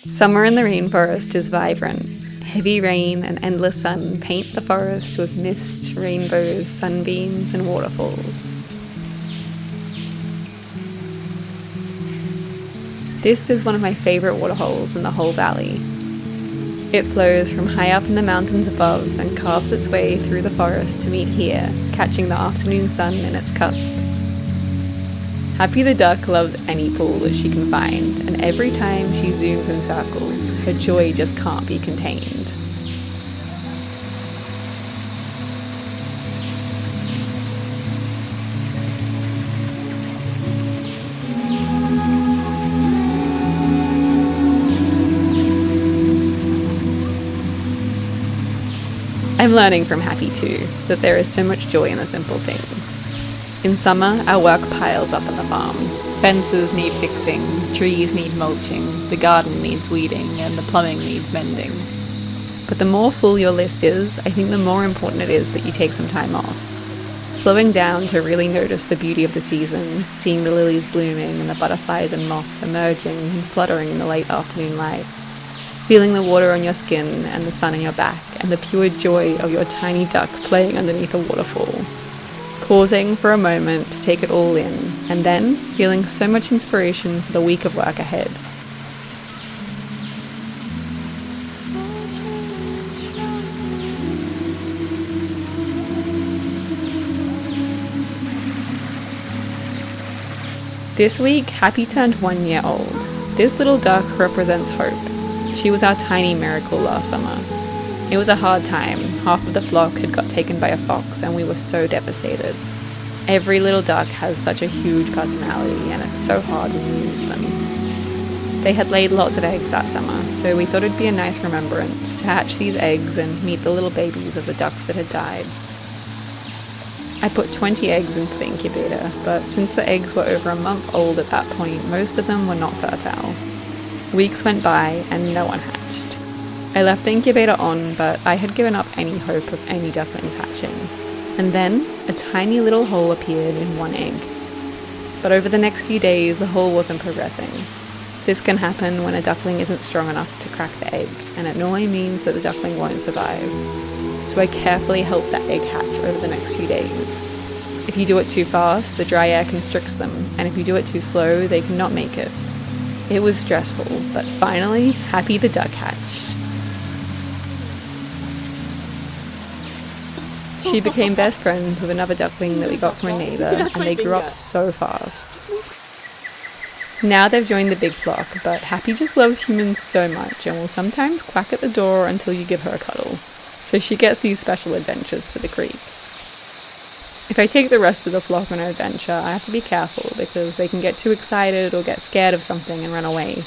Summer in the rainforest is vibrant. Heavy rain and endless sun paint the forest with mist, rainbows, sunbeams, and waterfalls. This is one of my favorite waterholes in the whole valley. It flows from high up in the mountains above and carves its way through the forest to meet here, catching the afternoon sun in its cusp. Happy the duck loves any pool that she can find, and every time she zooms in circles, her joy just can't be contained. I'm learning from Happy too, that there is so much joy in the simple things. In summer, our work piles up on the farm. Fences need fixing, trees need mulching, the garden needs weeding, and the plumbing needs mending. But the more full your list is, I think the more important it is that you take some time off. Slowing down to really notice the beauty of the season, seeing the lilies blooming and the butterflies and moths emerging and fluttering in the late afternoon light. Feeling the water on your skin and the sun on your back and the pure joy of your tiny duck playing underneath a waterfall. Pausing for a moment to take it all in, and then feeling so much inspiration for the week of work ahead. This week, Happy turned 1 year old. This little duck represents hope. She was our tiny miracle last summer. It was a hard time. Half of the flock had got taken by a fox and we were so devastated. Every little duck has such a huge personality and it's so hard when you lose them. They had laid lots of eggs that summer, so we thought it'd be a nice remembrance to hatch these eggs and meet the little babies of the ducks that had died. I put 20 eggs into the incubator, but since the eggs were over a month old at that point, most of them were not fertile. Weeks went by and no one hatched. I left the incubator on, but I had given up any hope of any ducklings hatching. And then a tiny little hole appeared in one egg. But over the next few days, the hole wasn't progressing. This can happen when a duckling isn't strong enough to crack the egg, and it normally means that the duckling won't survive. So I carefully helped that egg hatch over the next few days. If you do it too fast, the dry air constricts them, and if you do it too slow, they cannot make it. It was stressful, but finally, Happy the duck hatched. She became best friends with another duckling that we got from a neighbour, and they grew up so fast. Now they've joined the big flock, but Happy just loves humans so much and will sometimes quack at the door until you give her a cuddle. So she gets these special adventures to the creek. If I take the rest of the flock on an adventure, I have to be careful because they can get too excited or get scared of something and run away.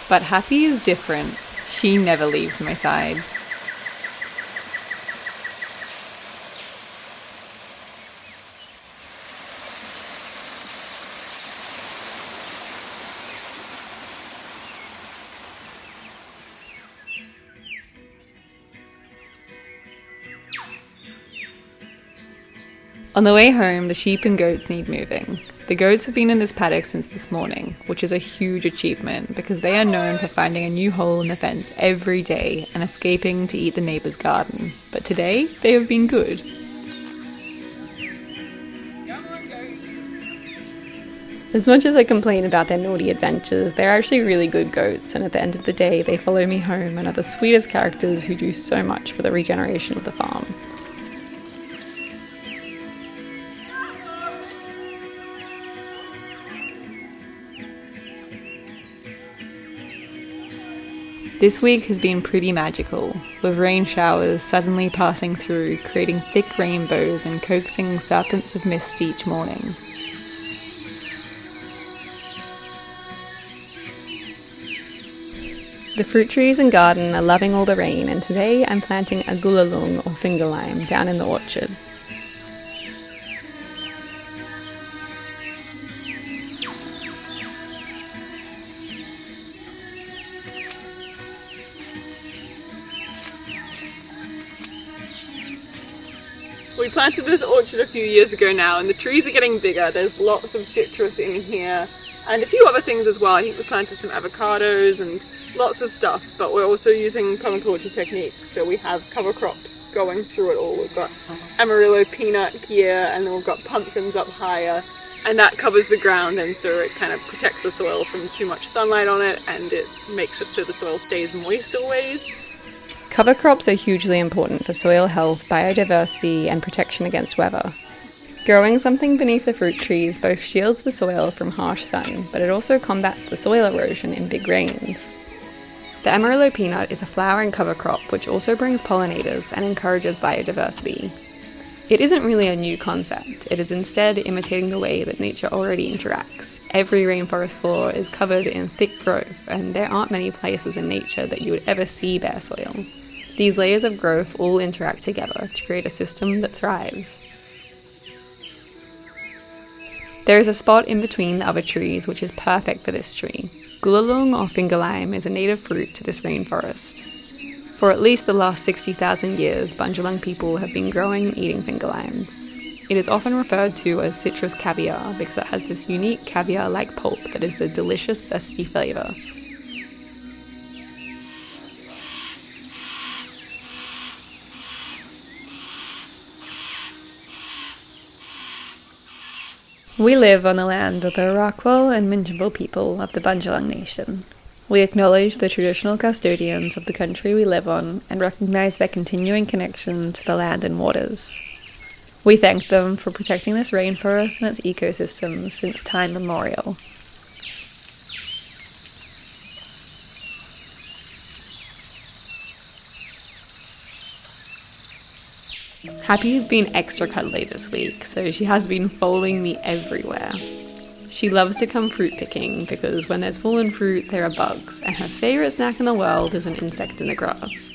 But Happy is different. She never leaves my side. On the way home, the sheep and goats need moving. The goats have been in this paddock since this morning, which is a huge achievement because they are known for finding a new hole in the fence every day and escaping to eat the neighbour's garden. But today, they have been good. As much as I complain about their naughty adventures, they're actually really good goats, and at the end of the day, they follow me home and are the sweetest characters who do so much for the regeneration of the farm. This week has been pretty magical, with rain showers suddenly passing through, creating thick rainbows and coaxing serpents of mist each morning. The fruit trees and garden are loving all the rain, and today I'm planting a Bundjalung or finger lime down in the orchard. We planted this orchard a few years ago now, and the trees are getting bigger. There's lots of citrus in here and a few other things as well. I think we planted some avocados and lots of stuff, but we're also using permaculture techniques. So we have cover crops going through it all. We've got Amarillo peanut here, and then we've got pumpkins up higher, and that covers the ground, and so it kind of protects the soil from too much sunlight on it, and it makes it so the soil stays moist always. Cover crops are hugely important for soil health, biodiversity, and protection against weather. Growing something beneath the fruit trees both shields the soil from harsh sun, but it also combats the soil erosion in big rains. The Amarillo peanut is a flowering cover crop which also brings pollinators and encourages biodiversity. It isn't really a new concept, it is instead imitating the way that nature already interacts. Every rainforest floor is covered in thick growth, and there aren't many places in nature that you would ever see bare soil. These layers of growth all interact together to create a system that thrives. There is a spot in between the other trees which is perfect for this tree. Bundjalung or finger lime is a native fruit to this rainforest. For at least the last 60,000 years, Bundjalung people have been growing and eating finger limes. It is often referred to as citrus caviar because it has this unique caviar-like pulp that is the delicious zesty flavour. We live on the land of the Arakwal and Minjungbal People of the Bundjalung Nation. We acknowledge the traditional custodians of the country we live on and recognise their continuing connection to the land and waters. We thank them for protecting this rainforest and its ecosystems since time immemorial. Happy's been extra cuddly this week, so she has been following me everywhere. She loves to come fruit picking because when there's fallen fruit, there are bugs, and her favourite snack in the world is an insect in the grass.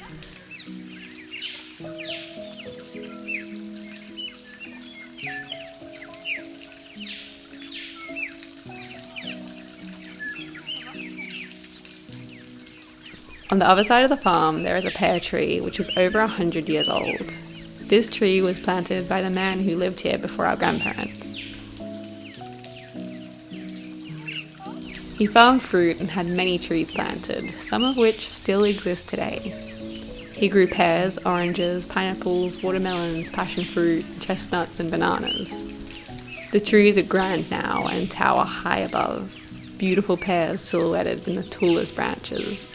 On the other side of the farm, there is a pear tree which is over 100 years old. This tree was planted by the man who lived here before our grandparents. He farmed fruit and had many trees planted, some of which still exist today. He grew pears, oranges, pineapples, watermelons, passion fruit, chestnuts, and bananas. The trees are grand now and tower high above, beautiful pears silhouetted in the tallest branches.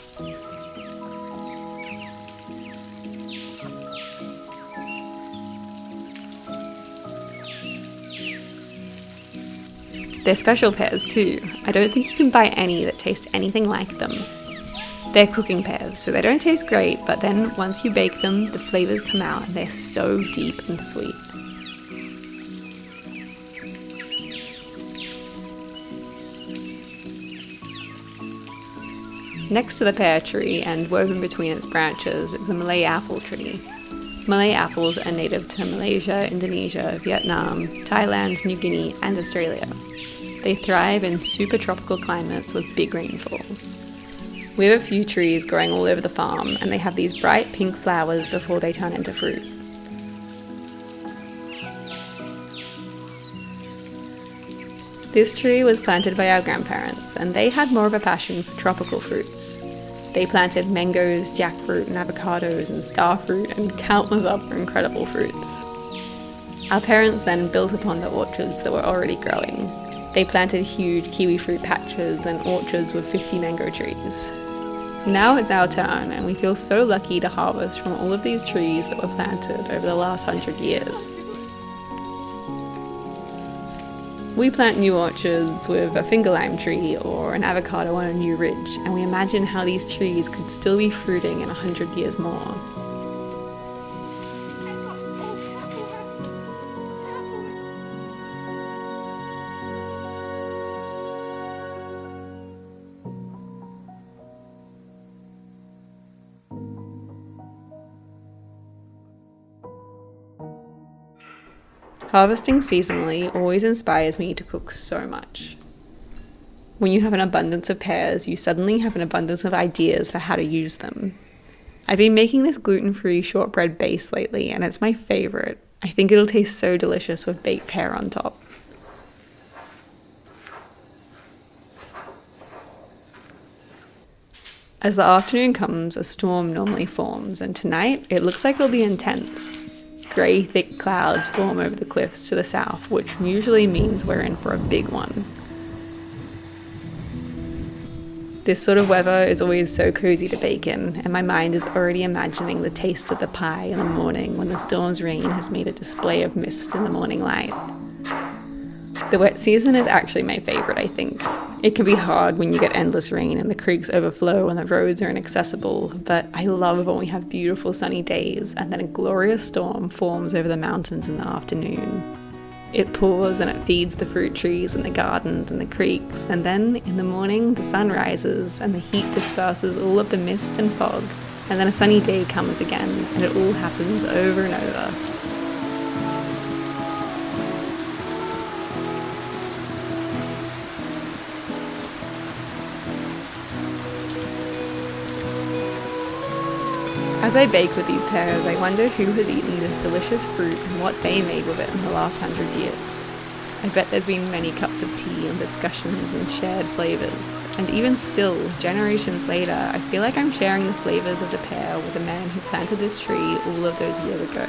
They're special pears too. I don't think you can buy any that taste anything like them. They're cooking pears, so they don't taste great, but then once you bake them, the flavours come out and they're so deep and sweet. Next to the pear tree and woven between its branches is the Malay apple tree. Malay apples are native to Malaysia, Indonesia, Vietnam, Thailand, New Guinea, and Australia. They thrive in super tropical climates with big rainfalls. We have a few trees growing all over the farm, and they have these bright pink flowers before they turn into fruit. This tree was planted by our grandparents, and they had more of a passion for tropical fruits. They planted mangoes, jackfruit, and avocados, and starfruit, and countless other incredible fruits. Our parents then built upon the orchards that were already growing. They planted huge kiwi fruit patches and orchards with 50 mango trees. Now it's our turn, and we feel so lucky to harvest from all of these trees that were planted over the last 100 years. We plant new orchards with a finger lime tree or an avocado on a new ridge, and we imagine how these trees could still be fruiting in 100 years more. Harvesting seasonally always inspires me to cook so much. When you have an abundance of pears, you suddenly have an abundance of ideas for how to use them. I've been making this gluten-free shortbread base lately, and it's my favorite. I think it'll taste so delicious with baked pear on top. As the afternoon comes, a storm normally forms, and tonight it looks like it'll be intense. Grey, thick clouds form over the cliffs to the south, which usually means we're in for a big one. This sort of weather is always so cozy to bake in, and my mind is already imagining the taste of the pie in the morning when the storm's rain has made a display of mist in the morning light. The wet season is actually my favourite, I think. It can be hard when you get endless rain and the creeks overflow and the roads are inaccessible, but I love when we have beautiful sunny days and then a glorious storm forms over the mountains in the afternoon. It pours and it feeds the fruit trees and the gardens and the creeks, and then in the morning the sun rises and the heat disperses all of the mist and fog, and then a sunny day comes again, and it all happens over and over. As I bake with these pears, I wonder who has eaten this delicious fruit and what they made with it in the last 100 years. I bet there's been many cups of tea and discussions and shared flavours. And even still, generations later, I feel like I'm sharing the flavours of the pear with the man who planted this tree all of those years ago.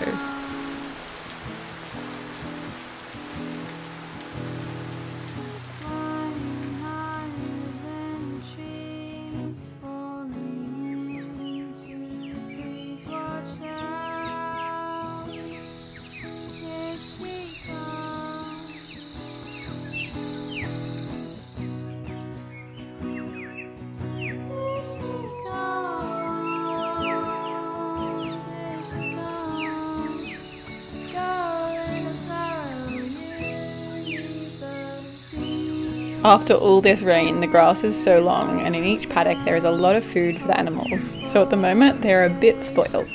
After all this rain, the grass is so long, and in each paddock there is a lot of food for the animals, so at the moment they're a bit spoiled.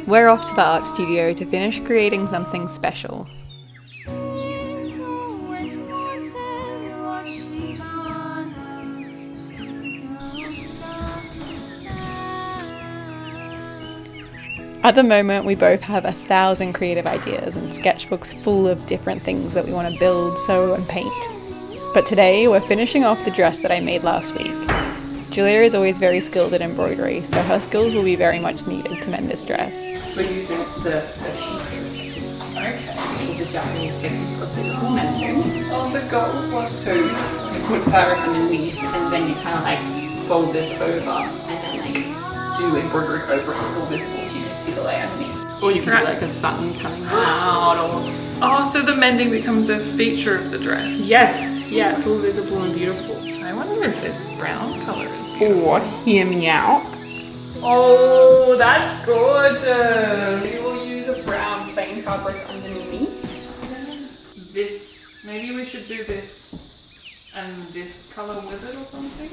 We're off to the art studio to finish creating something special. At the moment, we both have 1,000 creative ideas and sketchbooks full of different things that we want to build, sew, and paint. But today, we're finishing off the dress that I made last week. Julia is always very skilled at embroidery, so her skills will be very much needed to mend this dress. So we're using the sashiko technique. Okay. Which is a Japanese technique of visible mending. Oh, the gold one. So you put fabric underneath, and then you kind of like fold this over, and then like do embroidery over it. It's all visible, so you can see the layer underneath. Or you can do like the sun coming out, or... Oh, so the mending becomes a feature of the dress. Yes, yeah, it's all visible and beautiful. I wonder if this brown colour is beautiful. Or hear me out. Oh, that's gorgeous. We will use a brown plain fabric underneath. This, maybe we should do this and this colour with it or something.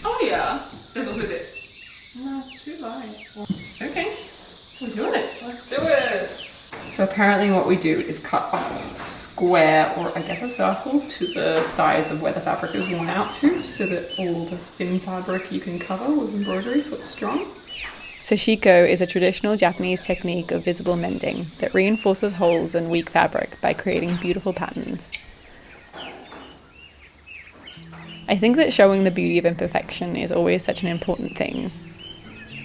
Oh yeah, there's also this. No, it's too light. Okay, we're doing it. Let's do it. So apparently what we do is cut a square, or I guess a circle, to the size of where the fabric is worn out to, so that all the thin fabric you can cover with embroidery so it's strong. Sashiko is a traditional Japanese technique of visible mending that reinforces holes in weak fabric by creating beautiful patterns. I think that showing the beauty of imperfection is always such an important thing.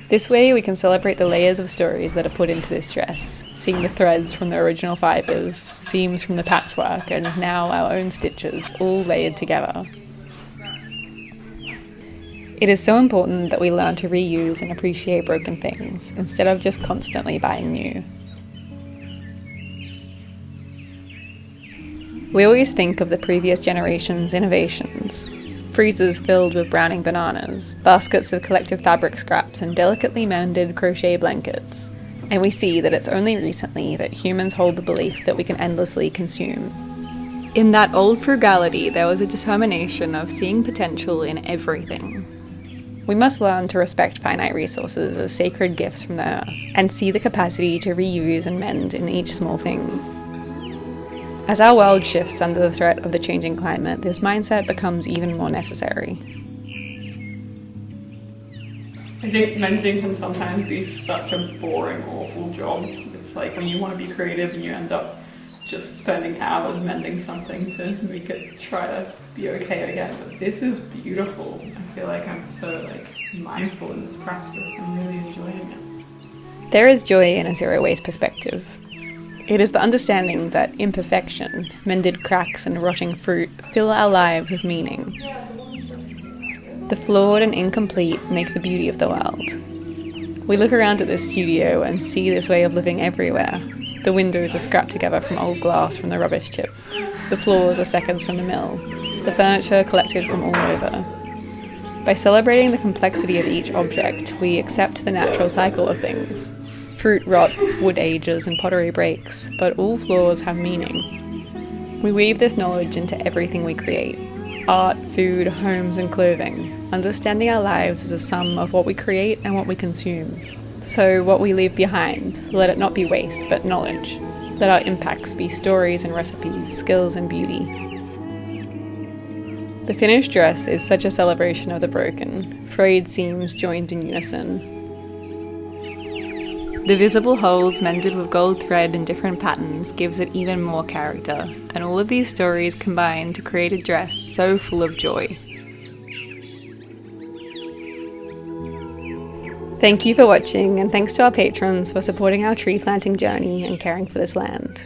This way we can celebrate the layers of stories that are put into this dress, seeing the threads from the original fibres, seams from the patchwork, and now our own stitches, all layered together. It is so important that we learn to reuse and appreciate broken things, instead of just constantly buying new. We always think of the previous generation's innovations. Freezers filled with browning bananas, baskets of collective fabric scraps, and delicately mended crochet blankets. And we see that it's only recently that humans hold the belief that we can endlessly consume. In that old frugality, there was a determination of seeing potential in everything. We must learn to respect finite resources as sacred gifts from the earth, and see the capacity to reuse and mend in each small thing. As our world shifts under the threat of the changing climate, this mindset becomes even more necessary. I think mending can sometimes be such a boring, awful job. It's like when you want to be creative and you end up just spending hours mending something to make it try to be okay again. But this is beautiful. I feel like I'm so mindful in this practice. I'm really enjoying it. There is joy in a zero-waste perspective. It is the understanding that imperfection, mended cracks and rotting fruit fill our lives with meaning. The flawed and incomplete make the beauty of the world. We look around at this studio and see this way of living everywhere. The windows are scrapped together from old glass from the rubbish tip. The floors are seconds from the mill. The furniture collected from all over. By celebrating the complexity of each object, we accept the natural cycle of things. Fruit rots, wood ages, and pottery breaks, but all flaws have meaning. We weave this knowledge into everything we create. Art, food, homes, and clothing. Understanding our lives is a sum of what we create and what we consume. So what we leave behind, let it not be waste, but knowledge. Let our impacts be stories and recipes, skills and beauty. The finished dress is such a celebration of the broken, frayed seams joined in unison. The visible holes mended with gold thread in different patterns gives it even more character, and all of these stories combine to create a dress so full of joy. Thank you for watching, and thanks to our patrons for supporting our tree planting journey and caring for this land.